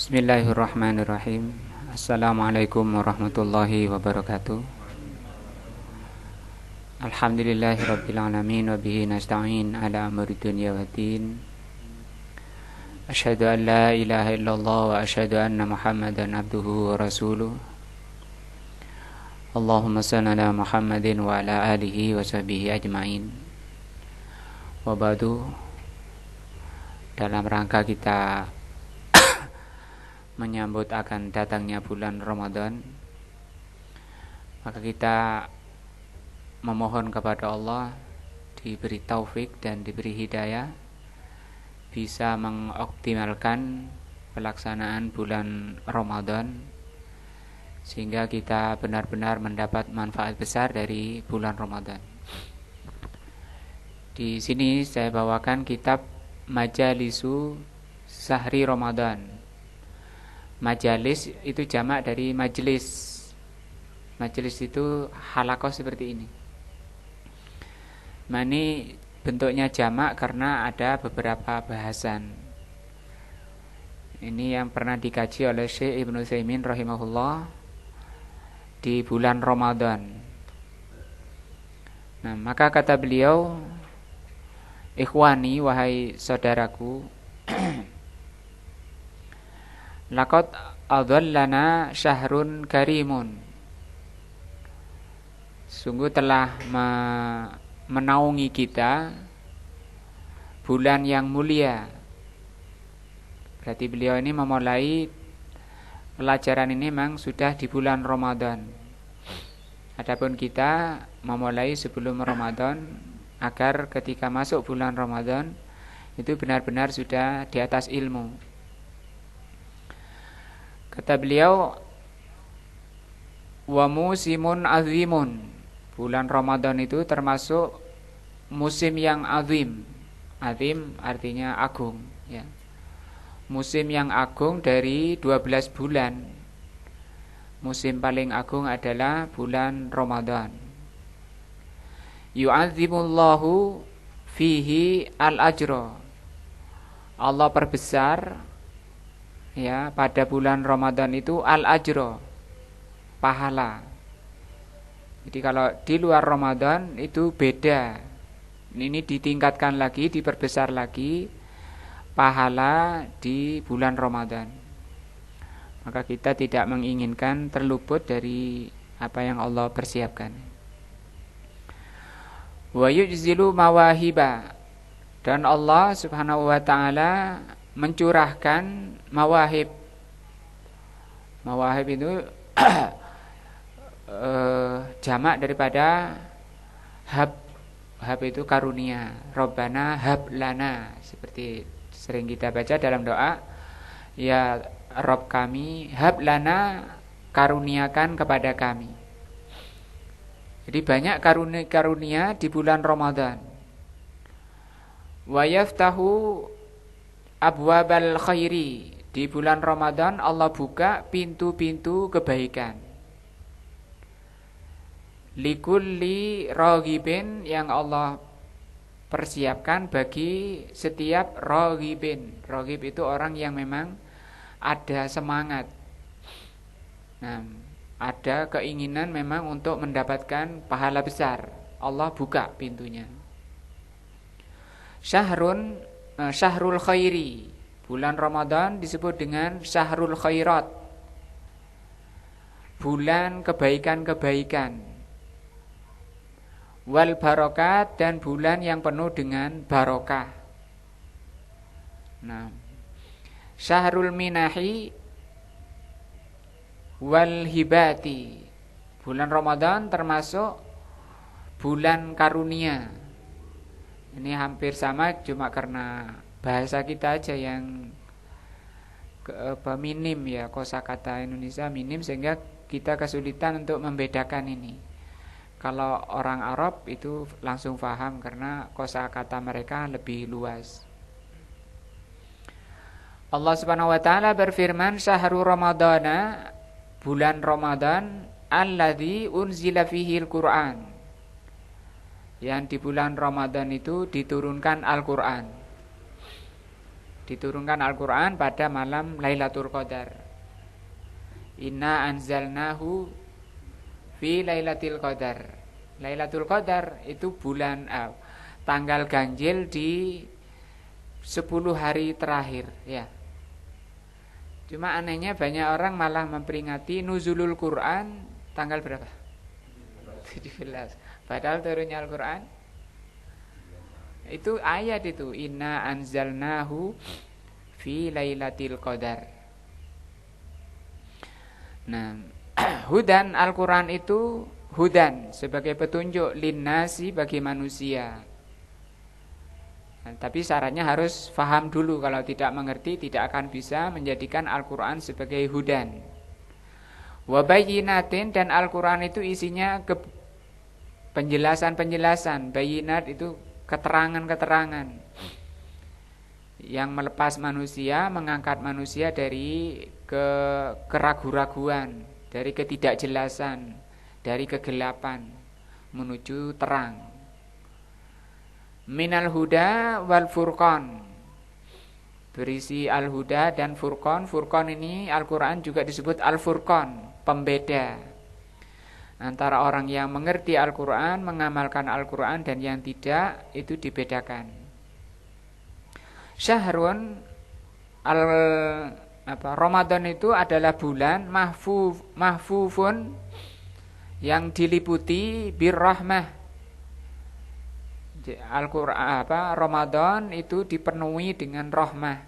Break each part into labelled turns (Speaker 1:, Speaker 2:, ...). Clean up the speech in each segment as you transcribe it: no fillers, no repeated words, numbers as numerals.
Speaker 1: Bismillahirrahmanirrahim. Assalamualaikum warahmatullahi wabarakatuh. Alhamdulillahirabbil alamin wa bihi nasta'in ala amri dunya waddin. Asyhadu an la ilaha illallah wa asyhadu anna Muhammadan abduhu wa rasuluh. Allahumma shalli ala Muhammadin wa ala alihi wa sahbihi ajmain. Wa ba'du. Dalam rangka kita menyambut akan datangnya bulan Ramadan, maka kita memohon kepada Allah diberi taufik dan diberi hidayah bisa mengoptimalkan pelaksanaan bulan Ramadan sehingga kita benar-benar mendapat manfaat besar dari bulan Ramadan. Di sini saya bawakan kitab Majalisu Sahri Ramadan. Majalis itu jamak dari majelis. Majelis itu halakoh seperti ini. Ini bentuknya jamak karena ada beberapa bahasan. Ini yang pernah dikaji oleh Syekh Ibnu Utsaimin rahimahullah di bulan Ramadan. Nah, maka kata beliau, ikhwani, wahai saudaraku, laqad adallana syahrun karimun. Sungguh telah menaungi kita bulan yang mulia. Berarti beliau ini memulai pelajaran ini memang sudah di bulan Ramadan. Adapun kita memulai sebelum Ramadan agar ketika masuk bulan Ramadan itu benar-benar sudah di atas ilmu. Kata beliau, wa musimun azimun. Bulan Ramadan itu termasuk musim yang azim. Azim artinya agung, ya. Musim yang agung dari 12 bulan. Musim paling agung adalah bulan Ramadan. Yu'azimullahu fihi al-ajra. Allah perbesar, ya, pada bulan Ramadan itu al-ajra, pahala. Jadi kalau di luar Ramadan itu beda. Ini ditingkatkan lagi, diperbesar lagi pahala di bulan Ramadan. Maka kita tidak menginginkan terluput dari apa yang Allah persiapkan. Wa yujzilu mawahiba. Dan Allah Subhanahu wa taala mencurahkan mawahib. Mawahib itu jamak daripada hab. Hab itu karunia. Rabbana hab lana, seperti sering kita baca dalam doa, ya Rabb kami, hab lana, karuniakan kepada kami. Jadi banyak karunia di bulan Ramadan. Wa yaftahu abwabal khairi. Di bulan Ramadan Allah buka pintu-pintu kebaikan. Likulli raghibin, yang Allah persiapkan bagi setiap raghibin. Raghib itu orang yang memang ada semangat. Nah, ada keinginan memang untuk mendapatkan pahala besar. Allah buka pintunya. Syahrul khairi. Bulan Ramadan disebut dengan syahrul khairat, bulan kebaikan-kebaikan. Wal barokat, dan bulan yang penuh dengan barokah. Nah, syahrul minahi wal hibati. Bulan Ramadan termasuk bulan karunia. Ini hampir sama, cuma karena bahasa kita aja yang minim, ya, kosakata Indonesia minim, sehingga kita kesulitan untuk membedakan ini. Kalau orang Arab itu langsung paham karena kosakata mereka lebih luas. Allah Subhanahu wa taala berfirman, syahrul ramadana, bulan Ramadan, alladzi unzila fihil Qur'an. Yang di bulan Ramadan itu diturunkan Al-Qur'an. Diturunkan Al-Quran pada malam Lailatul Qadar. Inna anzalnahu fi Lailatul Qadar. Lailatul Qadar itu bulan tanggal ganjil di 10 hari terakhir ya. Cuma anehnya banyak orang malah memperingati nuzulul Quran tanggal berapa? 17. Padahal turunnya Al-Quran itu ayat itu inna anzalnahu fi lailatul qadar. Nah, hudan Al-Quran itu hudan sebagai petunjuk linnasi bagi manusia. Nah, tapi syaratnya harus faham dulu. Kalau tidak mengerti tidak akan bisa menjadikan Al-Quran sebagai hudan. Wabayinatin, dan Al-Quran itu isinya penjelasan-penjelasan. Bayinat itu keterangan-keterangan yang melepas manusia, mengangkat manusia dari keraguan-raguan, dari ketidakjelasan, dari kegelapan menuju terang. Minal huda wal furqan, berisi al-huda dan furqan. Furqan ini Al-Quran juga disebut al-furqan, pembeda antara orang yang mengerti Al-Quran, mengamalkan Al-Quran, dan yang tidak, itu dibedakan. Syahrun Ramadan itu adalah bulan mahfufun yang diliputi birrahmah. Al-Quran Ramadan itu dipenuhi dengan rahmah.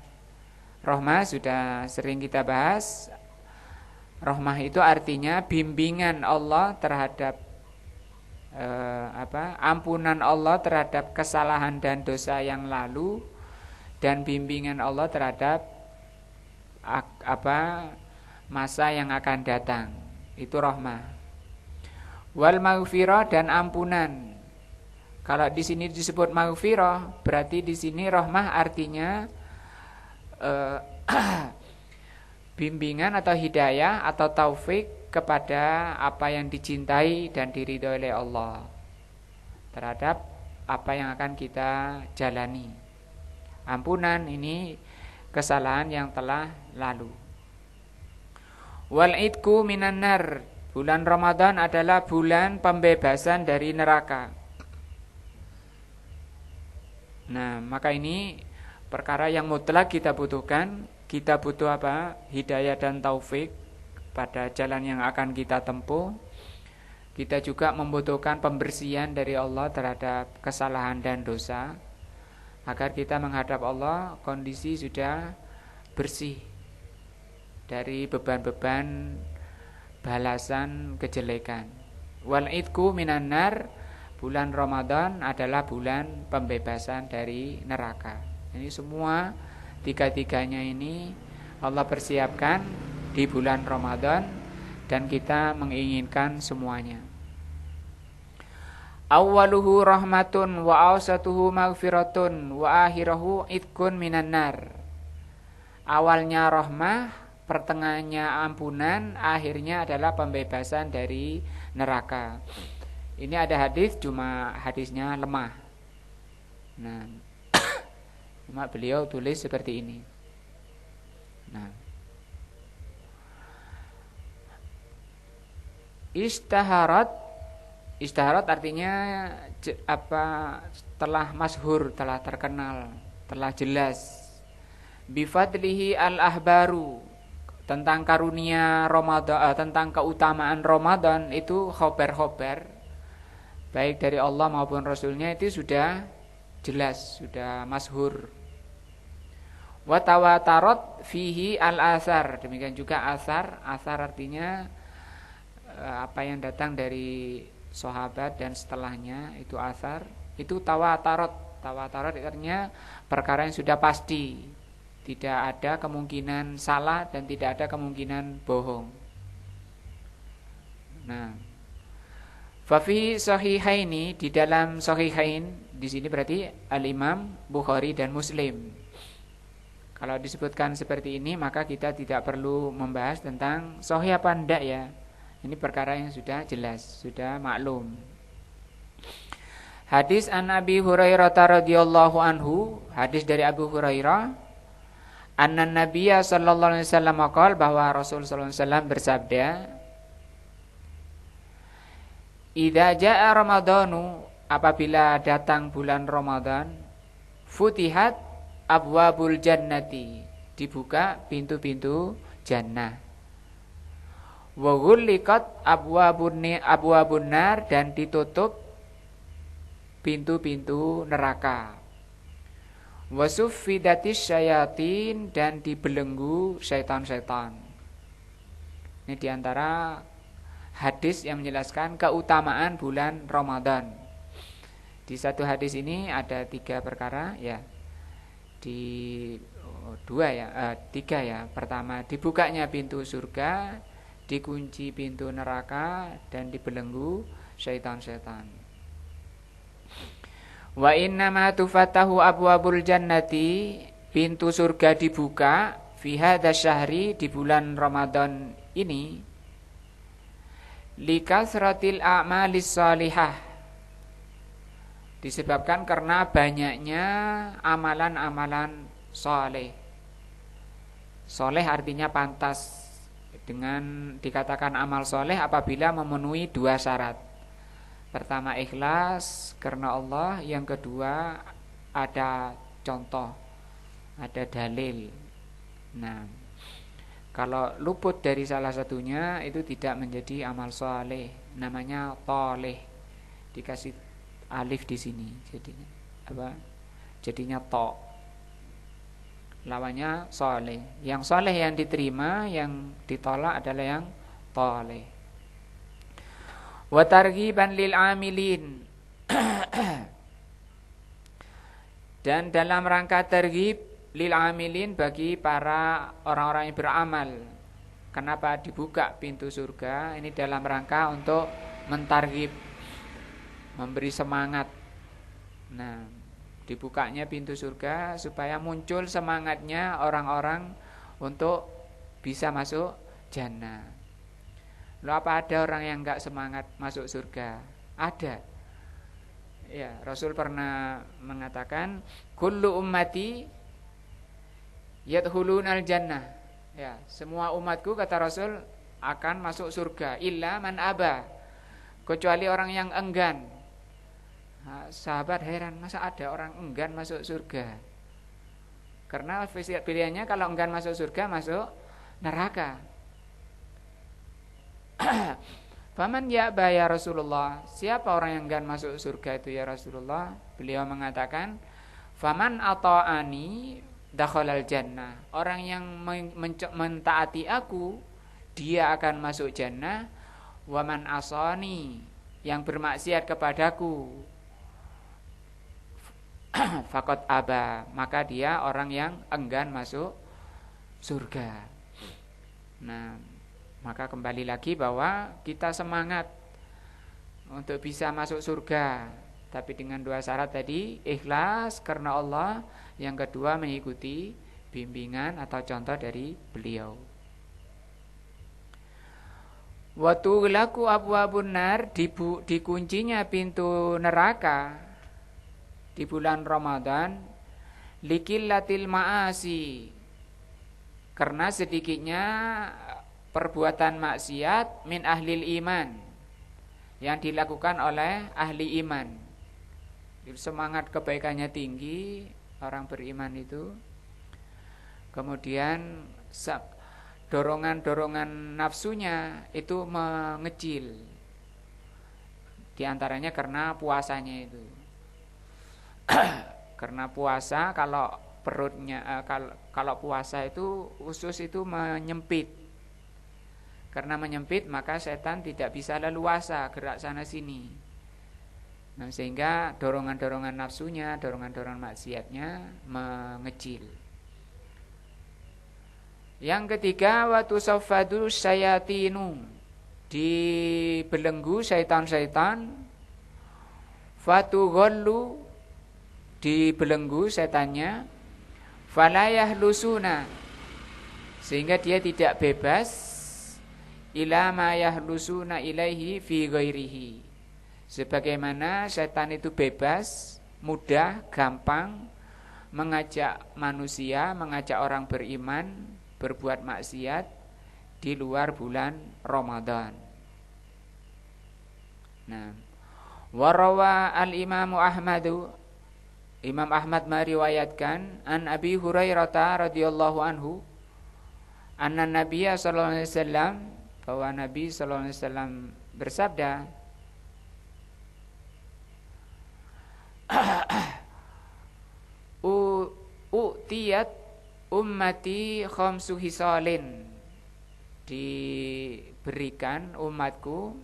Speaker 1: Rahmah sudah sering kita bahas. Rahmah itu artinya bimbingan Allah terhadap ampunan Allah terhadap kesalahan dan dosa yang lalu, dan bimbingan Allah terhadap masa yang akan datang. Itu rahmah. Wal maghfirah, dan ampunan. Kalau di sini disebut maghfirah, berarti di sini rahmah artinya bimbingan atau hidayah atau taufik kepada apa yang dicintai dan diridhoi oleh Allah terhadap apa yang akan kita jalani. Ampunan ini kesalahan yang telah lalu. Wal idku minan nar, bulan Ramadan adalah bulan pembebasan dari neraka. Nah, maka ini perkara yang mutlak kita butuhkan. Kita butuh hidayah dan taufik pada jalan yang akan kita tempuh. Kita juga membutuhkan pembersihan dari Allah terhadap kesalahan dan dosa, agar kita menghadap Allah kondisi sudah bersih dari beban-beban balasan kejelekan. Wal idku minan nar, bulan Ramadan adalah bulan pembebasan dari neraka. Ini semua tiga-tiganya ini Allah persiapkan di bulan Ramadan, dan kita menginginkan semuanya. Awwaluhu rahmatun wa awsatuhu maghfiratun wa akhirahu idkun minan nar. Awalnya rahmah, pertengahannya ampunan, akhirnya adalah pembebasan dari neraka. Ini ada hadis, cuma hadisnya lemah. Nah, cuma beliau tulis seperti ini. Nah, Istaharat artinya telah masyhur, telah terkenal, telah jelas. Bifadlihi al-ahbaru, tentang karunia Ramadan, tentang keutamaan Ramadan itu khobar-khobar baik dari Allah maupun Rasulnya itu sudah jelas, sudah masyhur. Wa tawatarat fihi al-asar, demikian juga asar artinya apa yang datang dari sahabat dan setelahnya, itu asar. Itu tawatarat artinya perkara yang sudah pasti, tidak ada kemungkinan salah dan tidak ada kemungkinan bohong. Nah, fa fi sahihaini, di dalam sahihain di sini berarti al-Imam Bukhari dan Muslim. Kalau disebutkan seperti ini maka kita tidak perlu membahas tentang sahih apa enggak ya. Ini perkara yang sudah jelas, sudah maklum. Hadis an Abi Hurairah radhiyallahu anhu, hadis dari Abu Hurairah, Anna Nabiyya sallallahu alaihi wasallam qala, bahwa Rasul sallallahu alaihi wasallam bersabda, idza jaa ramadhanu, apabila datang bulan Ramadan, futihat abwabul jannati, dibuka pintu-pintu jannah. Wa ghulliqat abwabun nar, dan ditutup pintu-pintu neraka. Wa suffidatis syayatin, dan dibelenggu syaitan-syaitan. Ini diantara hadis yang menjelaskan keutamaan bulan Ramadan. Di satu hadis ini ada 3 perkara ya. Tiga ya. Pertama, dibukanya pintu surga, dikunci pintu neraka, dan dibelenggu syaitan-syaitan. Wa inna ma tufatahu abwabul jannati, pintu surga dibuka fi hadzal syahri, di bulan Ramadan ini, likasratil a'malis shalihah, disebabkan karena banyaknya amalan-amalan soleh. Soleh artinya pantas dengan dikatakan amal soleh apabila memenuhi 2 syarat. Pertama, ikhlas karena Allah. Yang kedua, ada contoh, ada dalil. Nah, kalau luput dari salah satunya, itu tidak menjadi amal soleh, namanya toleh. Dikasih alif di sini, jadinya apa? Jadinya to. Lawannya soleh. Yang soleh yang diterima, yang ditolak adalah yang toleh. Wa targhiban lil amilin, dan dalam rangka targhib lil amilin, bagi para orang-orang yang beramal. Kenapa dibuka pintu surga? Ini dalam rangka untuk mentarghib, memberi semangat. Nah, dibukanya pintu surga supaya muncul semangatnya orang-orang untuk bisa masuk jannah. Loh, apa ada orang yang enggak semangat masuk surga? Ada. Ya, Rasul pernah mengatakan, kullu ummati yadkhulunal jannah. Ya, semua umatku, kata Rasul, akan masuk surga illa man aba, kecuali orang yang enggan. Nah, sahabat heran, masa ada orang enggan masuk surga? Karena pilihannya kalau enggan masuk surga, masuk neraka. Faman ya'ba ya Rasulullah, siapa orang yang enggan masuk surga itu ya Rasulullah? Beliau mengatakan, faman ata'ani dakhalal jannah, orang yang mentaati aku, dia akan masuk jannah. Waman asani, yang bermaksiat kepadaku, faqad aba, maka dia orang yang enggan masuk surga. Nah, maka kembali lagi bahwa kita semangat untuk bisa masuk surga, tapi dengan 2 syarat tadi, ikhlas karena Allah, yang kedua mengikuti bimbingan atau contoh dari beliau. Wa tughlaqu abwabun nar, dikuncinya pintu neraka di bulan Ramadan, liqillatil ma'asi, karena sedikitnya perbuatan maksiat, min ahlil iman, yang dilakukan oleh ahli iman. Semangat kebaikannya tinggi orang beriman itu. Kemudian dorongan-dorongan nafsunya itu mengecil. Di antaranya karena puasanya itu. Karena puasa, kalau perutnya kalau puasa itu usus itu menyempit. Karena menyempit, maka setan tidak bisa leluasa gerak sana sini. Nah, sehingga dorongan-dorongan nafsunya, dorongan-dorongan maksiatnya mengecil. Yang ketiga, watu safadu syayatinu, dibelenggu syaitan-syaitan. Fatu ghallu, dibelenggu setannya. Falayah lusuna, sehingga dia tidak bebas. Ila ma yahlusuna ilaihi fi ghairihi, sebagaimana setan itu bebas, mudah, gampang mengajak manusia, mengajak orang beriman berbuat maksiat di luar bulan Ramadan. Nah, warawa al-Imam Ahmadu, Imam Ahmad meriwayatkan an Abi Hurairah radhiyallahu anhu anna Nabiyya sallallahu alaihi wasallam, bahwa Nabi sallallahu alaihi wasallam bersabda, U'tiyat ummati khamsu hisalin, diberikan umatku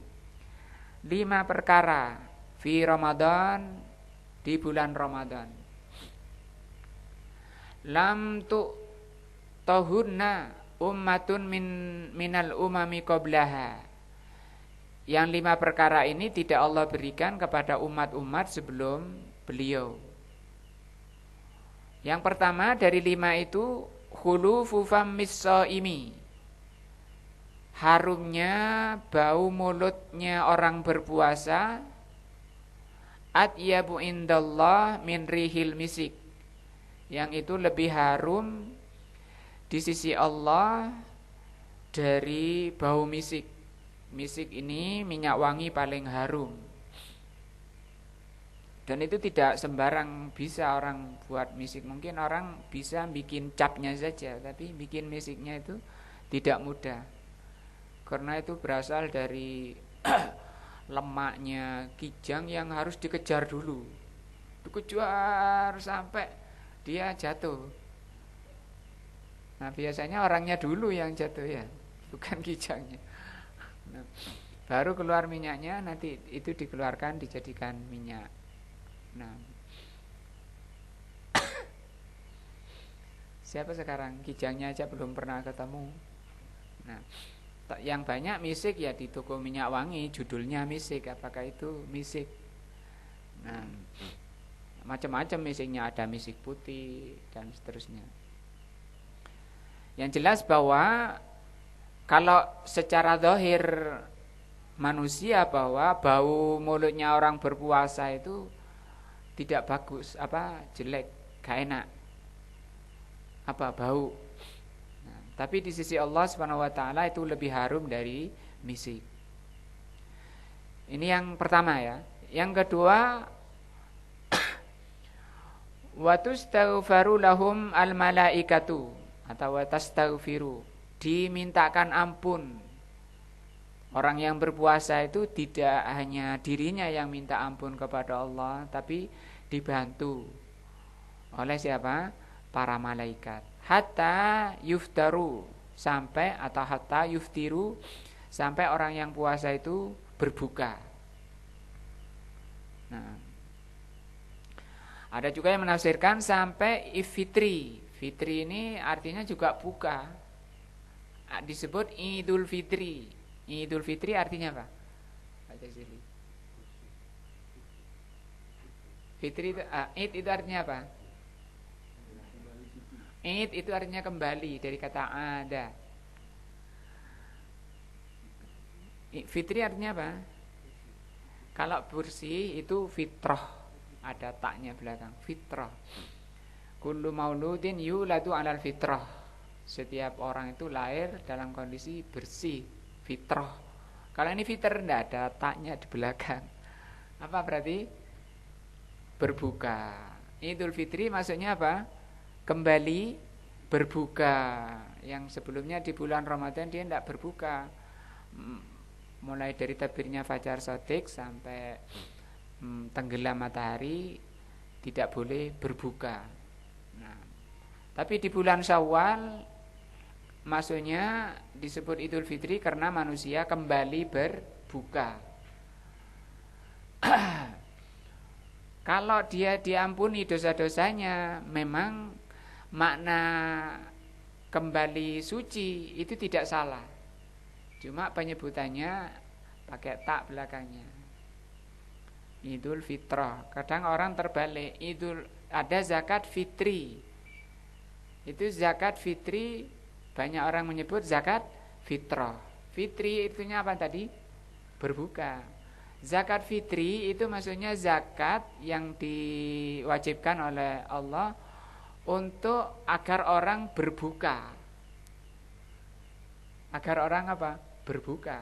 Speaker 1: 5 perkara fi Ramadan, di bulan Ramadan. Lam tu tahunna ummatun minal umami qablaha. Yang 5 perkara ini tidak Allah berikan kepada umat-umat sebelum beliau. Yang pertama dari 5 itu khulufu fammis shaimi, harumnya bau mulutnya orang berpuasa, atyabu indallah min rihil misik, yang itu lebih harum di sisi Allah dari bau misik. Misik ini minyak wangi paling harum. Dan itu tidak sembarang bisa orang buat misik. Mungkin orang bisa bikin capnya saja, tapi bikin misiknya itu tidak mudah. Karena itu berasal dari lemaknya kijang yang harus dikejar dulu. Dikejar sampai dia jatuh. Nah, biasanya orangnya dulu yang jatuh ya, bukan kijangnya. Nah, baru keluar minyaknya, nanti itu dikeluarkan dijadikan minyak. Nah, siapa sekarang kijangnya aja belum pernah ketemu. Nah, yang banyak misik ya di toko minyak wangi, judulnya misik, apakah itu misik? Nah, macam-macam misiknya, ada misik putih dan seterusnya. Yang jelas bahwa kalau secara zahir manusia bahwa bau mulutnya orang berpuasa itu tidak bagus, jelek, gak enak, bau. Nah, tapi di sisi Allah Subhanahu wa taala itu lebih harum dari misik. Ini yang pertama ya. Yang kedua, wa tustaghfaru lahum al malaikatu, atau wa tastaghfiru, dimintakan ampun. Orang yang berpuasa itu tidak hanya dirinya yang minta ampun kepada Allah, tapi dibantu oleh siapa? Para malaikat. Hatta yuftaru, sampai, atau hatta yuftiru, sampai orang yang puasa itu berbuka. Nah, ada juga yang menafsirkan sampai ifitri. Fitri ini artinya juga buka. Disebut Idul Fitri. Idul Fitri artinya apa? Baca sini. Fitri itu, Id itu artinya apa? Id itu artinya kembali, dari kata ada. Fitri artinya apa? Kalau bersih itu fitrah, ada taknya belakang, fitrah. Kullu mauludin yuladu alal fitrah. Setiap orang itu lahir dalam kondisi bersih, fitrah. Kalau ini fitr tidak ada taknya di belakang. Apa berarti? Berbuka. Idul Fitri maksudnya apa? Kembali berbuka. Yang sebelumnya di bulan Ramadan dia tidak berbuka. Mulai dari terbitnya fajar shadiq sampai tenggelam matahari tidak boleh berbuka. Nah, tapi di bulan Syawal maksudnya disebut Idul Fitri karena manusia kembali berbuka. Kalau dia diampuni dosa-dosanya, memang makna kembali suci itu tidak salah. Cuma penyebutannya pakai tak belakangnya. Idul Fitrah. Kadang orang terbalik, ada zakat fitri. Itu zakat fitri, banyak orang menyebut zakat fitrah. Fitri itunya apa tadi? Berbuka. Zakat fitri itu maksudnya zakat yang diwajibkan oleh Allah untuk agar orang berbuka. Agar orang apa? Berbuka.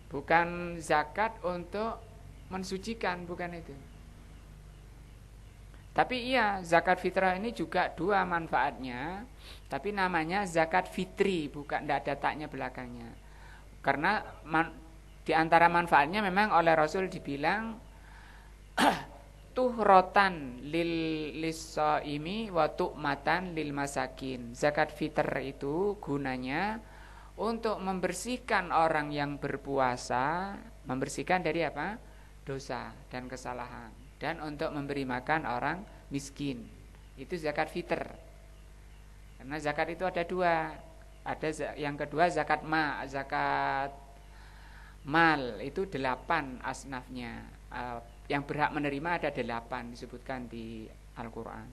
Speaker 1: Bukan zakat untuk mensucikan, bukan itu. Tapi iya, zakat fitrah ini juga dua manfaatnya. Tapi namanya zakat fitri, bukan, tidak ada taknya belakangnya. Karena di antara manfaatnya memang oleh Rasul dibilang tuhrotan lil lisaimi wa tu'matan lil masakin. Zakat fitr itu gunanya untuk membersihkan orang yang berpuasa, membersihkan dari apa? Dosa dan kesalahan, dan untuk memberi makan orang miskin. Itu zakat fitr. Karena zakat itu ada dua. Ada yang kedua zakat zakat mal, itu 8 asnafnya. Yang berhak menerima ada 8 disebutkan di Al-Quran.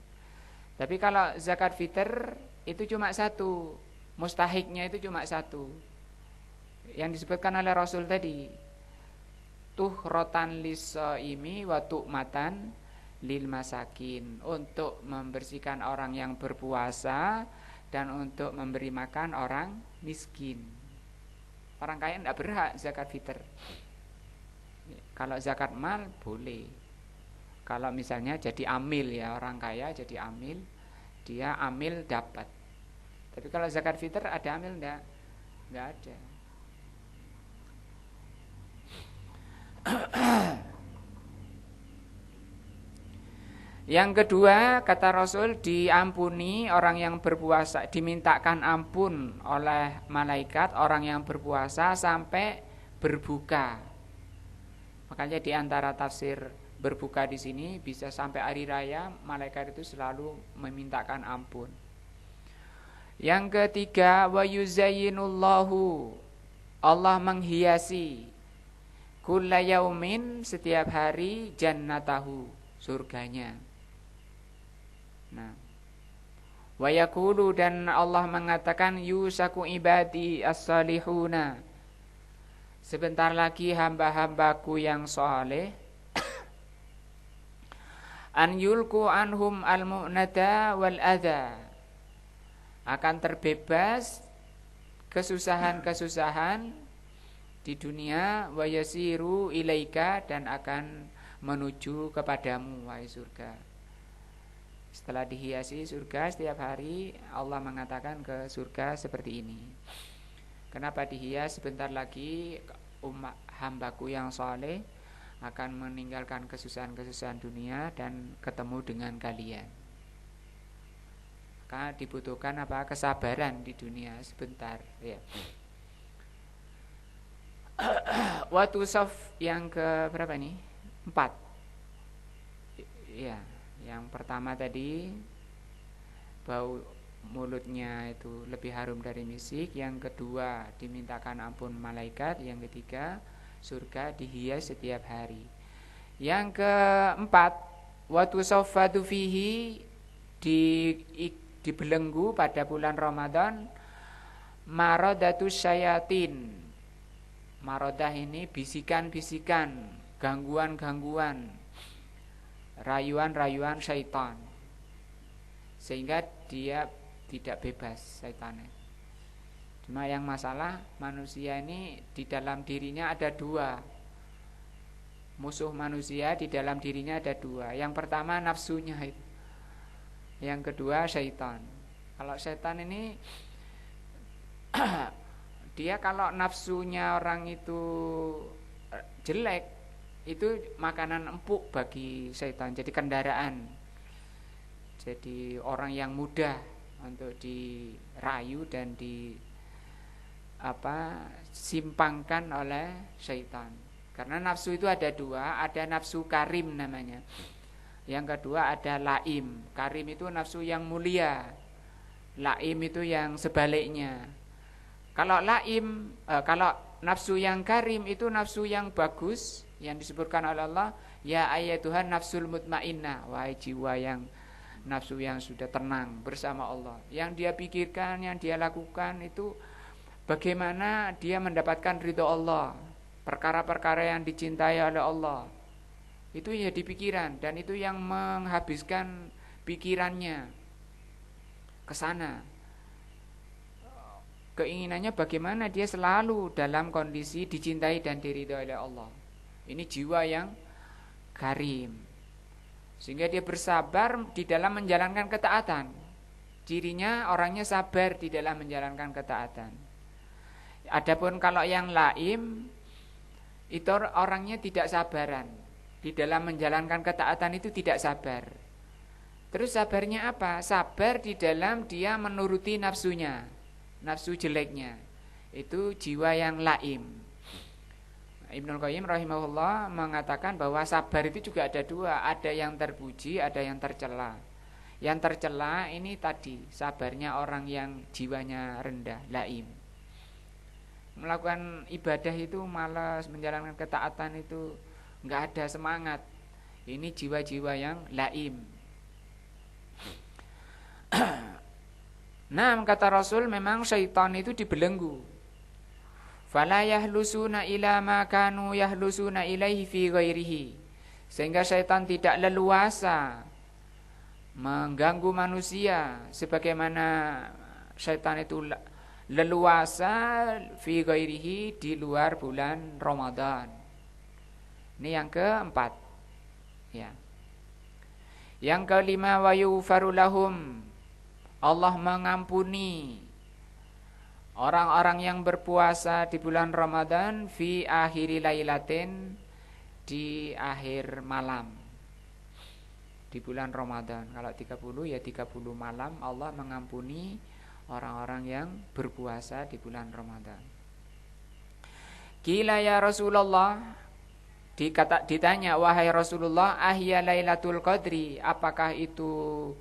Speaker 1: Tapi kalau zakat fitr itu cuma 1, mustahiknya itu cuma 1, yang disebutkan oleh Rasul tadi, tuhrotan lisaimi wa tu'matan lil masakin, untuk membersihkan orang yang berpuasa dan untuk memberi makan orang miskin. Orang kaya tidak berhak zakat fitr. Kalau zakat mal boleh. Kalau misalnya jadi amil, ya, orang kaya jadi amil, dia amil dapat. Tapi kalau zakat fitr ada amil enggak? Enggak ada. Yang kedua, kata Rasul, diampuni orang yang berpuasa, dimintakan ampun oleh malaikat orang yang berpuasa sampai berbuka. Makanya di antara tafsir berbuka di sini bisa sampai hari raya, malaikat itu selalu memintakan ampun. Yang ketiga, wa yuzayyinullahu, Allah menghiasi kulla yaumin, setiap hari, jannatahu, surganya. Nah, wa yaqulu, dan Allah mengatakan, yusaku ibadi as-salihuna, sebentar lagi hamba-hambaku yang saleh, an yulku anhum al-mu'nada wal adha, akan terbebas kesusahan-kesusahan di dunia, wa yasiru ilaika, dan akan menuju kepadamu, wahai surga. Setelah dihiasi surga setiap hari, Allah mengatakan ke surga seperti ini. Kenapa dihias? Sebentar lagi hambaku yang saleh akan meninggalkan kesusahan-kesusahan dunia dan ketemu dengan kalian. Maka dibutuhkan apa? Kesabaran di dunia sebentar, ya. Waktu sof yang ke berapa nih? 4. Ya, yang pertama tadi bau mulutnya itu lebih harum dari misik. Yang kedua dimintakan ampun malaikat. Yang ketiga surga dihias setiap hari. Yang keempat, waktu sofatu fihi, dibelenggu pada bulan Ramadan marodatus syayatin. Marodah ini bisikan-bisikan, gangguan-gangguan, rayuan-rayuan syaitan, sehingga dia tidak bebas syaitannya. Cuma yang masalah manusia ini di dalam dirinya ada 2. Musuh manusia di dalam dirinya ada 2. Yang pertama nafsunya itu. Yang kedua syaitan. Kalau syaitan ini dia kalau nafsunya orang itu jelek, itu makanan empuk bagi syaitan, jadi kendaraan, jadi orang yang mudah untuk dirayu dan simpangkan oleh syaitan. Karena nafsu itu ada 2, ada nafsu karim namanya. Yang kedua ada laim. Karim itu nafsu yang mulia, laim itu yang sebaliknya. Kalau nafsu yang karim itu nafsu yang bagus, yang disebutkan oleh Allah, ya ayyatuhan nafsul mutmainnah, wahai jiwa yang nafsu yang sudah tenang bersama Allah. Yang dia pikirkan, yang dia lakukan itu bagaimana dia mendapatkan ridho Allah, perkara-perkara yang dicintai oleh Allah. Itu ya di pikiran, dan itu yang menghabiskan pikirannya ke sana. Keinginannya bagaimana dia selalu dalam kondisi dicintai dan diridhoi oleh Allah. Ini jiwa yang karim. Sehingga dia bersabar di dalam menjalankan ketaatan. Cirinya orangnya sabar di dalam menjalankan ketaatan. Adapun kalau yang laim, itu orangnya tidak sabaran. Di dalam menjalankan ketaatan itu tidak sabar. Terus sabarnya apa? Sabar di dalam dia menuruti nafsunya, nafsu jeleknya. Itu jiwa yang laim. Ibnul Qayyim rahimahullah mengatakan bahwa sabar itu juga ada dua. Ada yang terpuji, ada yang tercela. Yang tercela ini tadi sabarnya orang yang jiwanya rendah, laim. Melakukan ibadah itu malas, menjalankan ketaatan itu enggak ada semangat. Ini jiwa-jiwa yang laim. Nah, kata Rasul, memang syaitan itu dibelenggu. Fala yahlusuna ila ma kanu yahlusuna ilaihi fi ghairihi. Sehingga syaitan tidak leluasa mengganggu manusia sebagaimana syaitan itu leluasa fi ghairihi di luar bulan Ramadan. Ini yang keempat. Ya. Yang kelima, wa yughfaru lahum. Allah mengampuni orang-orang yang berpuasa di bulan Ramadan fi akhiri lailatin, di akhir malam. Di bulan Ramadan, kalau 30 ya 30 malam Allah mengampuni orang-orang yang berpuasa di bulan Ramadan. Qila ya Rasulullah, ditanya, wahai Rasulullah, ahya lailatul qadri, apakah itu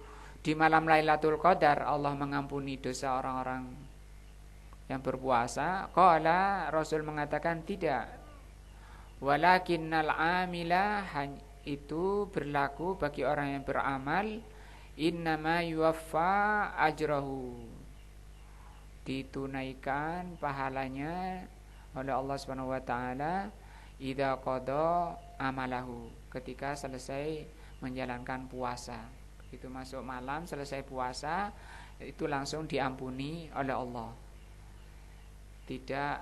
Speaker 1: di malam Lailatul Qadar Allah mengampuni dosa orang-orang yang berpuasa? Qala, Rasul mengatakan tidak. Walakinnal amila, itu berlaku bagi orang yang beramal, innama yuwaffa ajrahu, ditunaikan pahalanya oleh Allah Subhanahu wa taala idza qada amalahu, ketika selesai menjalankan puasa. Itu masuk malam selesai puasa itu langsung diampuni oleh Allah. Tidak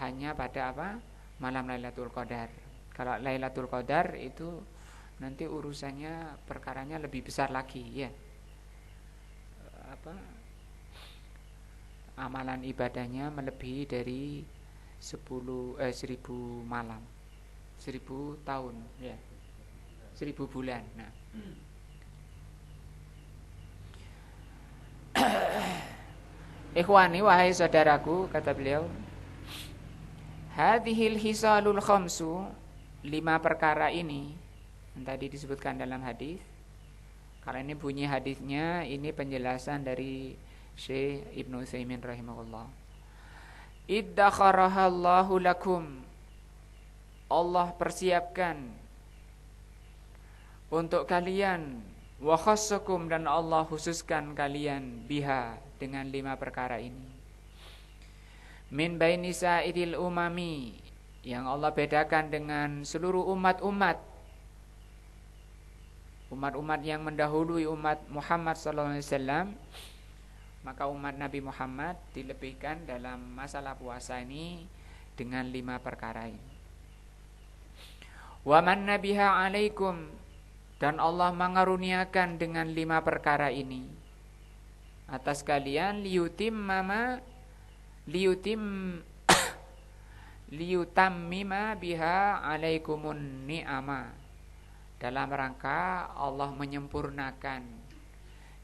Speaker 1: hanya pada apa? Malam Lailatul Qadar. Kalau Lailatul Qadar itu nanti urusannya perkaranya lebih besar lagi ya. Amalan ibadahnya melebihi dari 1000 malam. 1000 tahun ya. 1000 bulan. Nah. Ikhwani, wahai saudaraku, kata beliau, hadhil hisalul khamsu, 5 perkara ini yang tadi disebutkan dalam hadis. Kalau ini bunyi hadisnya, ini penjelasan dari Syekh Ibnu Utsaimin rahimahullah. Iddakharahallahu lakum, Allah persiapkan untuk kalian, wa khassakum, dan Allah khususkan kalian biha, dengan 5 perkara ini. Min baini sa'iril umami, yang Allah bedakan dengan seluruh umat-umat yang mendahului umat Muhammad sallallahu alaihi wasallam. Maka umat Nabi Muhammad dilebihkan dalam masalah puasa ini dengan 5 perkara ini. Wa man nabiha alaikum, dan Allah mengaruniakan dengan 5 perkara ini atas kalian, liyutammima biha alaikumun ni'ama, dalam rangka Allah menyempurnakan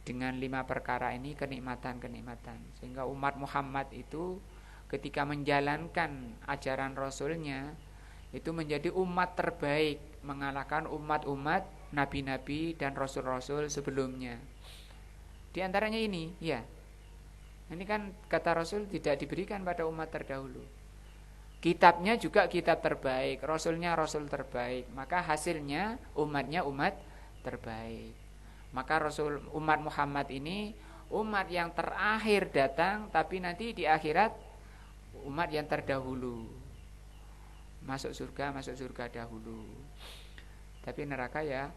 Speaker 1: dengan 5 perkara ini kenikmatan-kenikmatan, sehingga umat Muhammad itu ketika menjalankan ajaran Rasulnya itu menjadi umat terbaik, mengalahkan umat-umat nabi-nabi dan rasul-rasul sebelumnya. Di antaranya ini, ya. Ini kan kata Rasul tidak diberikan pada umat terdahulu. Kitabnya juga kitab terbaik, Rasulnya Rasul terbaik. Maka hasilnya umatnya umat terbaik. Maka Rasul umat Muhammad ini umat yang terakhir datang, tapi nanti di akhirat umat yang terdahulu. Masuk surga dahulu. Tapi neraka ya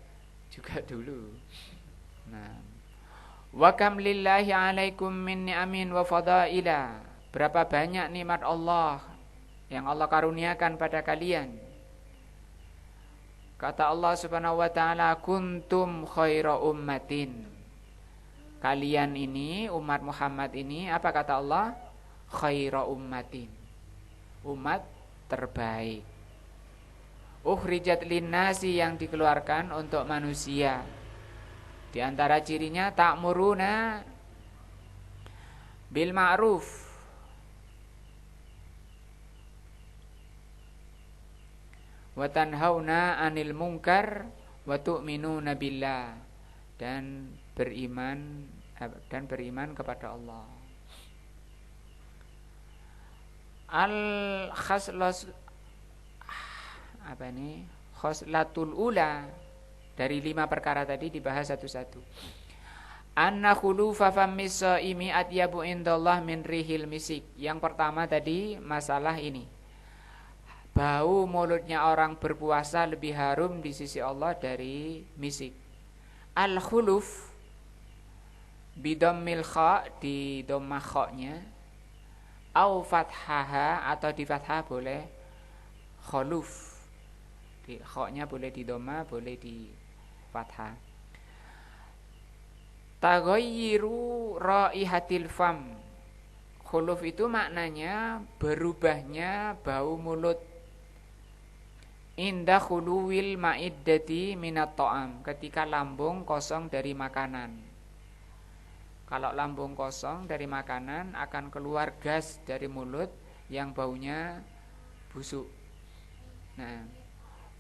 Speaker 1: juga dulu. Nah, wa kam lillahi alaikum min ni'amin wa fadaila. Berapa banyak nikmat Allah yang Allah karuniakan pada kalian. Kata Allah Subhanahu wa taala, kuntum khaira ummatin. Kalian ini umat Muhammad ini, apa kata Allah? Khaira ummatin. Umat terbaik. Ukhrijat linnasi, yang dikeluarkan untuk manusia. Di antara cirinya ta'muruna bil ma'ruf wa tanhauna 'anil munkar wa tu'minuna billah, dan beriman kepada Allah. Al-khaslas khoslatul ula, dari 5 perkara tadi dibahas satu-satu. Anna khulufa fammis shaimi atyabu indallah min rihil misik. Yang pertama tadi masalah ini, bau mulutnya orang berpuasa lebih harum di sisi Allah dari misik. Al-khuluf bidammil kha, di dhammah kha-nya, au fathaha, atau di fathah boleh, khuluf di kha-nya boleh di dhammah, boleh di fathah. Taghayyiru raihatil fam. Khuluf itu maknanya berubahnya bau mulut. Inda khuluwil ma'iddati minat ta'am, ketika lambung kosong dari makanan. Kalau lambung kosong dari makanan, akan keluar gas dari mulut yang baunya busuk. Nah,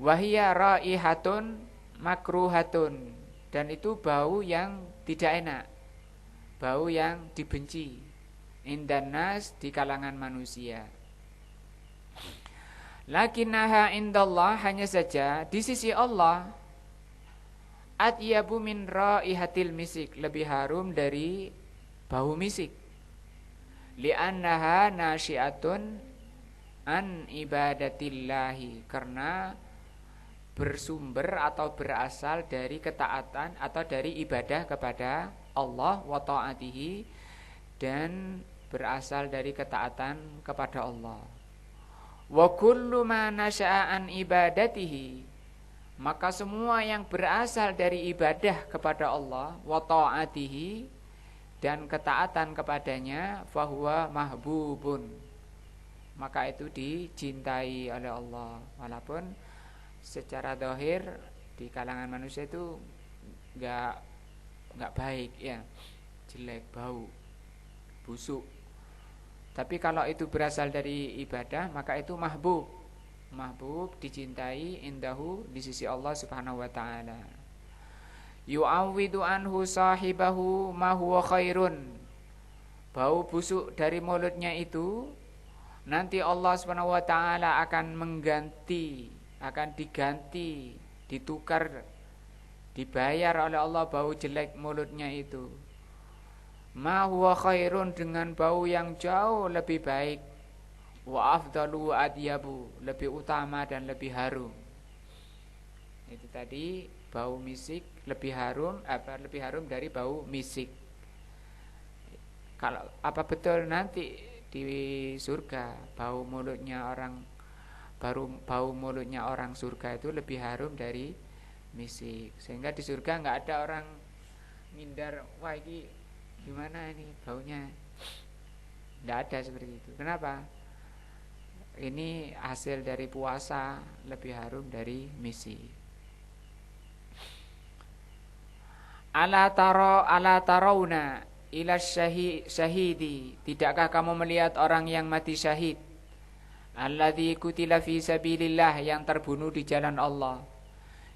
Speaker 1: wahiyya raihatun makruhatun, dan itu bau yang tidak enak, bau yang dibenci. Indanas, di kalangan manusia. Lakinnaha indallah, hanya saja di sisi Allah, atyabu min raihatil misik, lebih harum dari bau misik. Li'annaha nasyi'atun an ibadatillahi, karena bersumber atau berasal dari ketaatan atau dari ibadah kepada Allah, wa ta'atihi, dan berasal dari ketaatan kepada Allah. Wa kullu ma nasya'a an ibadatihi, maka semua yang berasal dari ibadah kepada Allah, wa ta'atihi, dan ketaatan kepadanya, fahuwa mahbubun, maka itu dicintai oleh Allah. Walaupun secara zahir di kalangan manusia itu enggak baik ya, jelek, bau, busuk. Tapi kalau itu berasal dari ibadah, maka itu mahbub, dicintai, indahu, di sisi Allah Subhanahu wa taala. Yu'awwidu anhu sahibahu ma huwa khairun. Bau busuk dari mulutnya itu nanti Allah Subhanahu wa taala akan diganti, ditukar, dibayar oleh Allah bau jelek mulutnya itu. Ma huwa khairun, dengan bau yang jauh lebih baik. Wa afdalu wa adyabu, lebih utama dan lebih harum. Itu tadi bau misik lebih harum dari bau misik. Kalau apa betul nanti di surga bau mulutnya orang surga itu lebih harum dari misik, sehingga di surga enggak ada orang ngindar, wah ini gimana ini baunya, tidak ada seperti itu. Kenapa? Ini hasil dari puasa, lebih harum dari misi. Ala tarawna ila syahidi, tidakkah kamu melihat orang yang mati syahid? Alladzi qutila fi sabilillah, yang terbunuh di jalan Allah.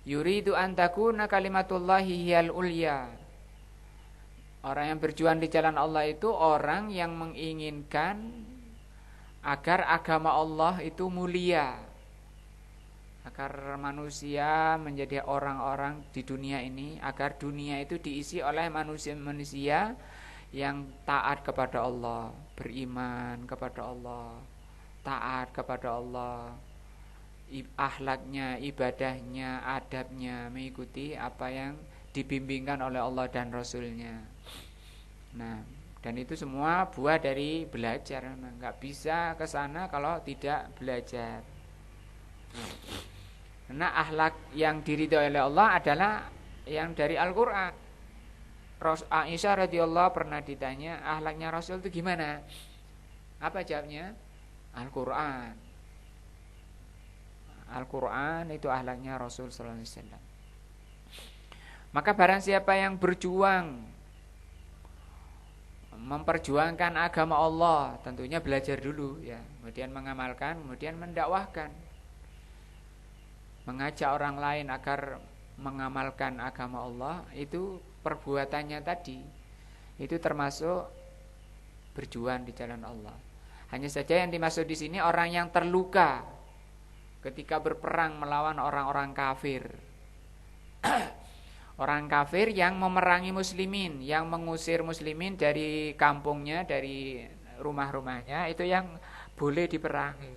Speaker 1: Yuridu an takuna kalimatullahi hiyal ulya. Orang yang berjuang di jalan Allah itu orang yang menginginkan agar agama Allah itu mulia, agar manusia menjadi orang-orang di dunia ini, agar dunia itu diisi oleh manusia-manusia yang taat kepada Allah, beriman kepada Allah, taat kepada Allah, akhlaknya, ibadahnya, adabnya mengikuti apa yang dibimbingkan oleh Allah dan Rasulnya. Nah, dan itu semua buah dari belajar. Nggak bisa ke sana kalau tidak belajar. Karena akhlak yang diridhoi oleh Allah adalah yang dari Al-Quran. Aisyah radhiyallahu pernah ditanya akhlaknya Rasul itu gimana? Apa jawabnya? Al-Quran. Al-Quran itu akhlaknya Rasul sallallahu alaihi wasallam. Maka barang siapa yang berjuang memperjuangkan agama Allah, tentunya belajar dulu ya, kemudian mengamalkan, kemudian mendakwahkan, mengajak orang lain agar mengamalkan agama Allah, itu perbuatannya tadi itu termasuk berjuang di jalan Allah. Hanya saja yang dimaksud di sini orang yang terluka ketika berperang melawan orang-orang kafir. Orang kafir yang memerangi muslimin, yang mengusir muslimin dari kampungnya, dari rumah-rumahnya, itu yang boleh diperangi.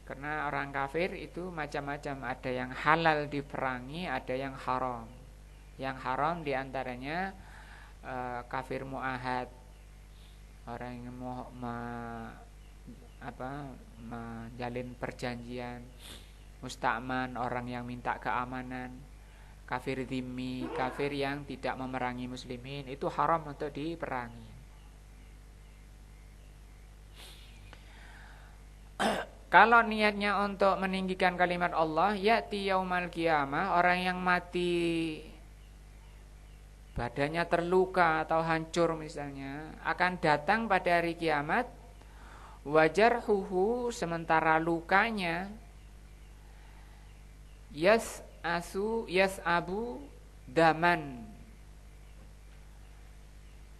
Speaker 1: Karena orang kafir itu macam-macam, ada yang halal diperangi, ada yang haram. Yang haram diantaranya kafir mu'ahad, orang yang mau menjalin perjanjian. Musta'man, orang yang minta keamanan. Kafir dhimmi, kafir yang tidak memerangi muslimin, itu haram untuk diperangi. Kalau niatnya untuk meninggikan kalimat Allah, ya'ti yaumal qiyamah, orang yang mati badannya terluka atau hancur misalnya, akan datang pada hari kiamat, wajarhuhu, sementara lukanya yas'abu daman.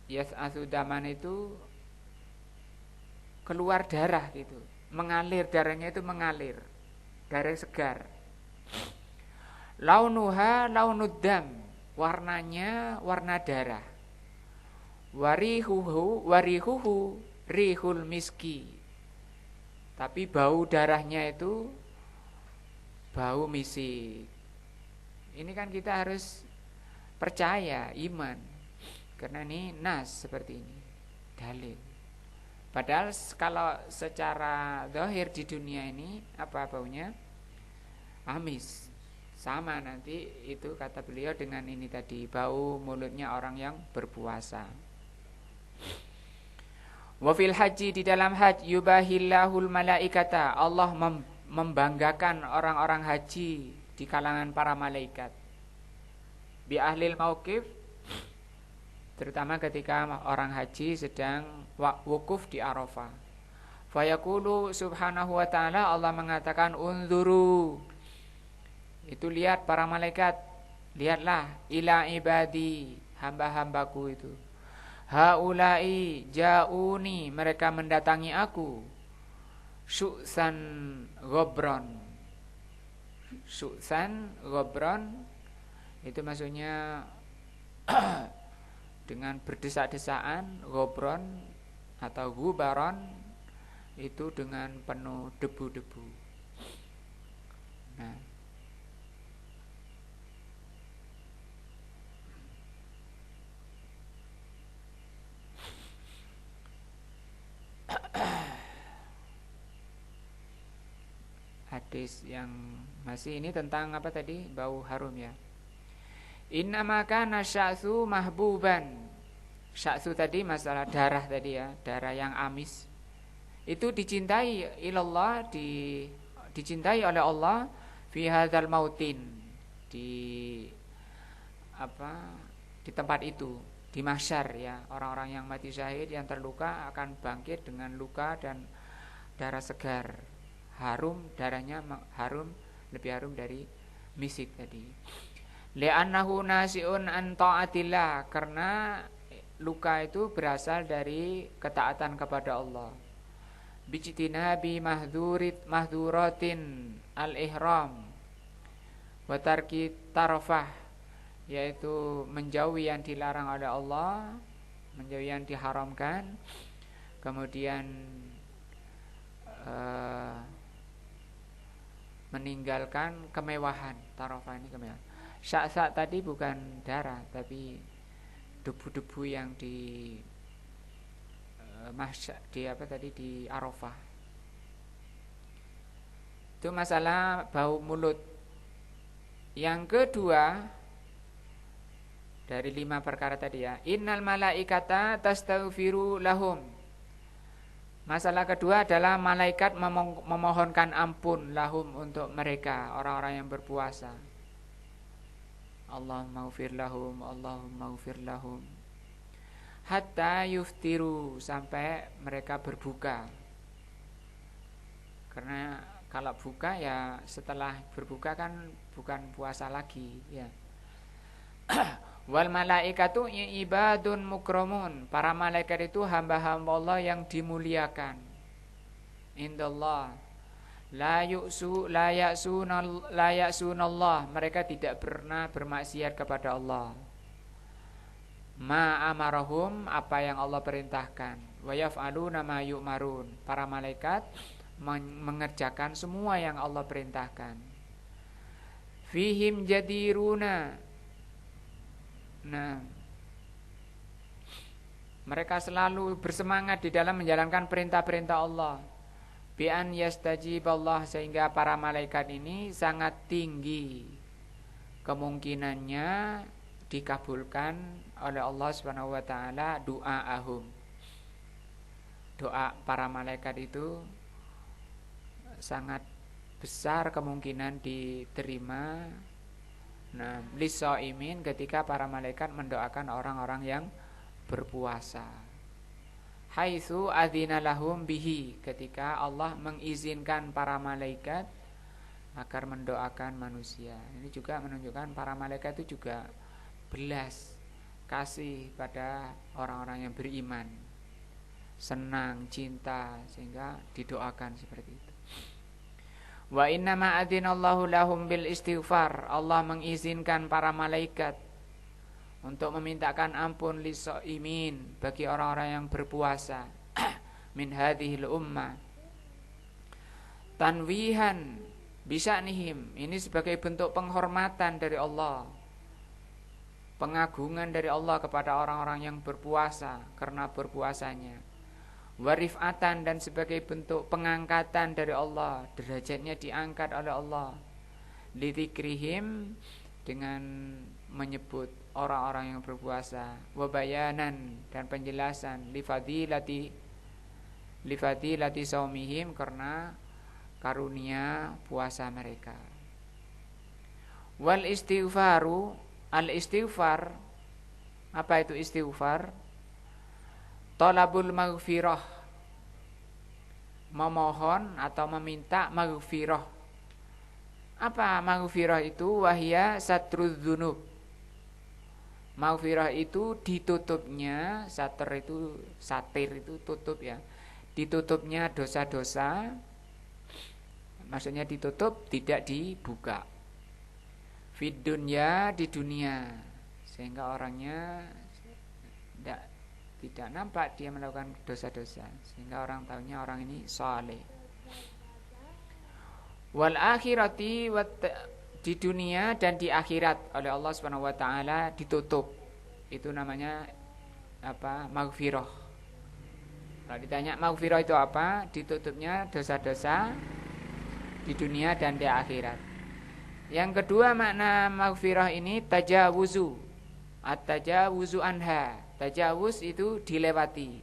Speaker 1: Yas'asu daman itu keluar darah gitu, mengalir, darahnya itu mengalir, darah segar. Launuha launuddam, warnanya warna darah. Warihuhu rihul miski, tapi bau darahnya itu bau misik. Ini kan kita harus percaya, iman, karena ini nas seperti ini, dalil. Padahal kalau secara zahir di dunia ini apa baunya? Amis. Sama nanti itu kata beliau dengan ini tadi, bau mulutnya orang yang berpuasa. Wa fil haji, di dalam haji, yubahillahul malaikata, Allah membanggakan orang-orang haji di kalangan para malaikat. Bi ahlil mauqif, terutama ketika orang haji sedang wukuf di Arafah. Fayaqulu subhanahu wa ta'ala, Allah mengatakan unzuru, itu lihat para malaikat, lihatlah, ila ibadi, hamba-hambaku itu. Haulai ja'uni, mereka mendatangi aku. Syu'san gobron. Syu'san gobron itu maksudnya dengan berdesak-desaan, gobron atau gubaron itu dengan penuh debu-debu. Nah, hadis yang masih ini tentang apa tadi? Bau harum ya. Innama kana sya'su mahbuban. Sya'su tadi masalah darah tadi ya, darah yang amis. Itu dicintai ilallah, dicintai oleh Allah fi hadzal mautin, di di tempat itu, di mahsyar ya. Orang-orang yang mati syahid yang terluka akan bangkit dengan luka dan darah segar. Harum, darahnya harum, lebih harum dari misik tadi. Li'annahu nasi'un an ta'atillah, karena luka itu berasal dari ketaatan kepada Allah. Bijtinabi mahduratin al-ihram wa tarki tarfah, yaitu menjauhi yang dilarang oleh Allah, menjauhi yang diharamkan, kemudian meninggalkan kemewahan. Tarafah ini kemewahan. Syak-syak tadi bukan darah, tapi debu-debu yang di di apa tadi, di Arafah. Itu masalah bau mulut. Yang kedua dari 5 perkara tadi ya, innal malaikata tastaghfiru lahum. Masalah kedua adalah malaikat memohonkan ampun lahum, untuk mereka orang-orang yang berpuasa. Allahumma ghfir lahum, Allahumma ghfir lahum, hatta yuftiru, sampai mereka berbuka. Karena kalau buka ya setelah berbuka kan bukan puasa lagi ya. Wal malaikatu ibadun mukramun, para malaikat itu hamba-hamba Allah yang dimuliakan. Indallah la ya'sunallah, mereka tidak pernah bermaksiat kepada Allah. Ma amarahum, apa yang Allah perintahkan. Wa yaf'aluna ma yu'marun, para malaikat mengerjakan semua yang Allah perintahkan. Fihim jadiruna, nah, mereka selalu bersemangat di dalam menjalankan perintah-perintah Allah. Bi an yastajiballah, sehingga para malaikat ini sangat tinggi kemungkinannya dikabulkan oleh Allah Subhanahu wa taala doa-ahum. Doa para malaikat itu sangat besar kemungkinan diterima. Nah, lisaimin, ketika para malaikat mendoakan orang-orang yang berpuasa. Haitsu adzina lahum bihi, ketika Allah mengizinkan para malaikat agar mendoakan manusia. Ini juga menunjukkan para malaikat itu juga belas kasih pada orang-orang yang beriman, senang, cinta, sehingga didoakan seperti itu. Wa inna ma adzinallahu lahum bil istighfar, Allah mengizinkan para malaikat untuk memintakan ampun lisaimin, bagi orang-orang yang berpuasa min hadhil ummah, tanwihan bisanihim, ini sebagai bentuk penghormatan dari Allah, pengagungan dari Allah kepada orang-orang yang berpuasa karena berpuasanya. Warifatan, dan sebagai bentuk pengangkatan dari Allah, derajatnya diangkat oleh Allah. Lidzikrihim, dengan menyebut orang-orang yang berpuasa. Wabayanan, dan penjelasan lifadilati saumihim, karena karunia puasa mereka. Wal istighfaru, al istighfar, apa itu istighfar? Talabul maghfirah, memohon atau meminta maghfirah. Apa maghfirah itu? Wahya satrudz dzunub. Maghfirah itu ditutupnya, satir itu tutup ya. Ditutupnya dosa-dosa. Maksudnya ditutup, tidak dibuka. Fid dunya, di dunia, sehingga orangnya tidak nampak dia melakukan dosa-dosa, sehingga orang tahunya orang ini saleh. Wal akhirati, di dunia dan di akhirat oleh Allah Subhanahu wa taala ditutup. Itu namanya apa? Maghfirah. Kalau ditanya maghfirah itu apa? Ditutupnya dosa-dosa di dunia dan di akhirat. Yang kedua makna maghfirah ini tajawuzu. At-tajawuzu anha. Tajawuz itu dilewati.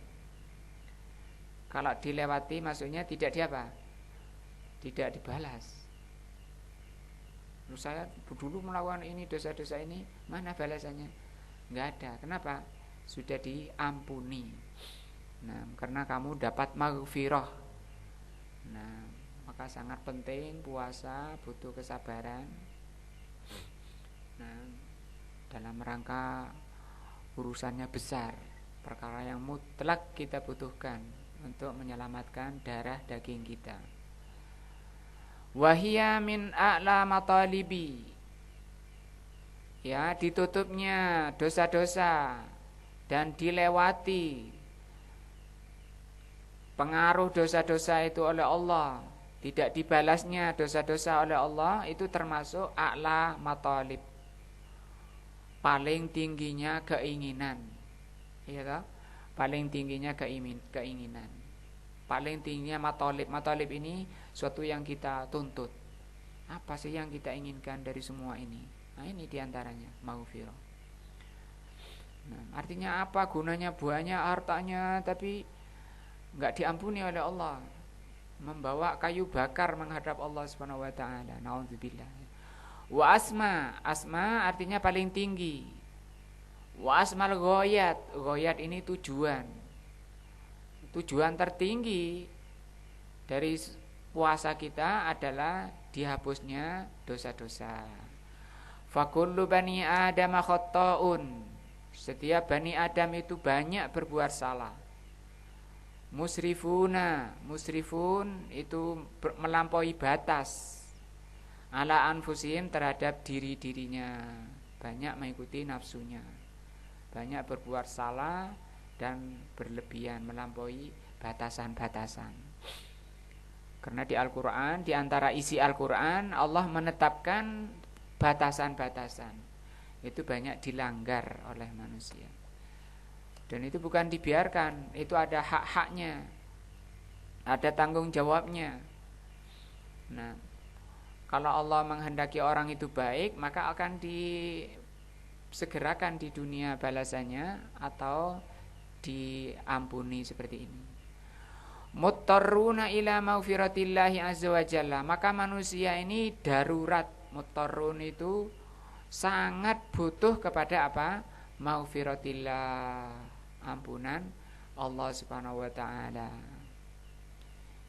Speaker 1: Kalau dilewati maksudnya tidak diapa? Tidak dibalas. Saya dulu melakukan ini, dosa-dosa ini, mana balasannya? Enggak ada. Kenapa? Sudah diampuni. Nah, karena kamu dapat maghfirah. Nah, maka sangat penting puasa, butuh kesabaran. Nah, dalam rangka urusannya besar, perkara yang mutlak kita butuhkan untuk menyelamatkan darah daging kita. Wahia min a'la matalibi, ya, ditutupnya dosa-dosa dan dilewati pengaruh dosa-dosa itu oleh Allah, tidak dibalasnya dosa-dosa oleh Allah, itu termasuk a'la matalib, paling tingginya keinginan. Iya toh? Paling tingginya keinginan. Paling tingginya matolib. Matolib ini suatu yang kita tuntut. Apa sih yang kita inginkan dari semua ini? Nah, ini diantaranya maghfirah. Nah, artinya apa? Gunanya banyak hartanya tapi nggak diampuni oleh Allah. Membawa kayu bakar menghadap Allah Subhanahu wa taala. Nauzubillah. Wa asma, asma artinya paling tinggi. Wa asmal ghoyat, ghoyat ini tujuan. Tujuan tertinggi dari puasa kita adalah dihapusnya dosa-dosa. Fakullu bani Adam khatta'un. Setiap bani Adam itu banyak berbuat salah. Musrifuna, musrifun itu melampaui batas. Ala anfusihim terhadap diri-dirinya, banyak mengikuti nafsunya, banyak berbuat salah dan berlebihan melampaui batasan-batasan. Karena di Al-Quran, di antara isi Al-Quran, Allah menetapkan batasan-batasan. Itu banyak dilanggar oleh manusia. Dan itu bukan dibiarkan, itu ada hak-haknya, ada tanggung jawabnya. Nah, kalau Allah menghendaki orang itu baik, maka akan disegerakan di dunia balasannya atau diampuni seperti ini. Muttarruna ila maghfiratillahi azza wa jalla. Maka manusia ini darurat. Muttarrun itu sangat butuh kepada apa? Maghfiratillah, ampunan Allah Subhanahu wa taala.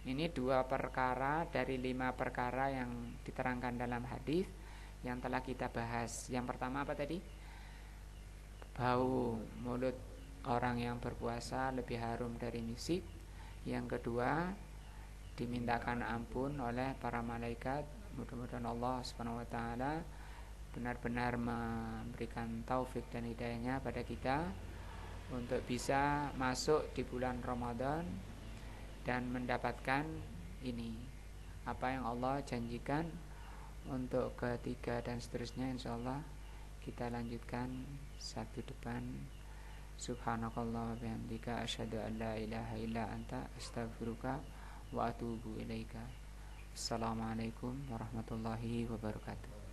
Speaker 1: Ini 2 perkara dari 5 perkara yang diterangkan dalam hadis yang telah kita bahas. Yang pertama apa tadi? Bau mulut orang yang berpuasa lebih harum dari misik. Yang kedua, dimintakan ampun oleh para malaikat. Mudah-mudahan Allah Subhanahu wa taala benar-benar memberikan taufik dan hidayahnya pada kita untuk bisa masuk di bulan Ramadan dan mendapatkan ini apa yang Allah janjikan untuk ketiga dan seterusnya. Insyaallah kita lanjutkan Sabtu depan. Subhanakallah wa bihamdika asyhadu an la ilaha illa anta astaghfiruka wa atubu ilaika. Assalamualaikum warahmatullahi wabarakatuh.